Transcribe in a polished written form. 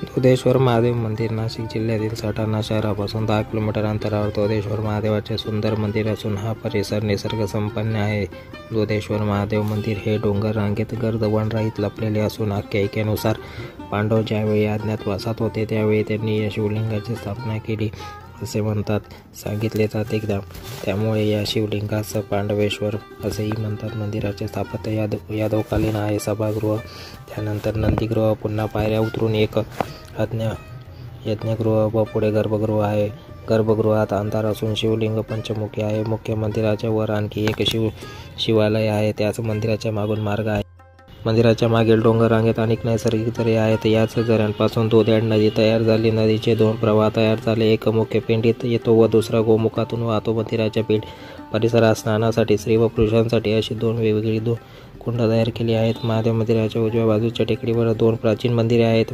धोदेश्वर महादेव मंदिर नाशिक जिल्ह्यातील सटाणा शहरापासून 10 किलोमीटर अंतरावर धोदेश्वर महादेवाचे सुंदर मंदिर असून हा परिसर निसर्ग संपन्न आहे। धोदेश्वर महादेव मंदिर हे डोंगर रांगेत गर्द वनराईत लपलेले असून आख्यायिकेनुसार पांडव ज्यावेळी अज्ञातवासात होते त्यावेळी त्यांनी या शिवलिंगाची स्थापना केली असे सांगितले जाते। त्यामुळे या शिवलिंगास पांडवेश्वर असेही म्हणतात। मंदिराचे स्थापत्य यादवकालीन आहे। सभागृह, त्यानंतर नंदीगृह, पुन्हा पायऱ्या उतरून एक यज्ञगृह व पुढे गर्भगृह आहे। गर्भगृहात अंधार असून शिवलिंग पंचमुखी आहे। मुख्य मंदिराच्या वर आणखी एक शिवालय आहे, त्याच मंदिराच्या मागून मार्ग आहे। मंदिराच्या मागील डोंगर रांगेत अनेक नैसर्गिक झरे आहेत। याच झऱ्यांपासून धोद्याड नदी तयार झाली। नदीचे 2 प्रवाह तयार झाले, एक मुख्य पिंडीत येतो व दुसरा गोमुखातून वाहतो। मंदिराच्या परिसरात स्नानासाठी स्त्री व पुरुषांसाठी अशी 2 वेगवेगळी कुंड तयार केली आहेत। महादेव मंदिराच्या उजव्या बाजूच्या टेकडीवर 2 प्राचीन मंदिरे आहेत।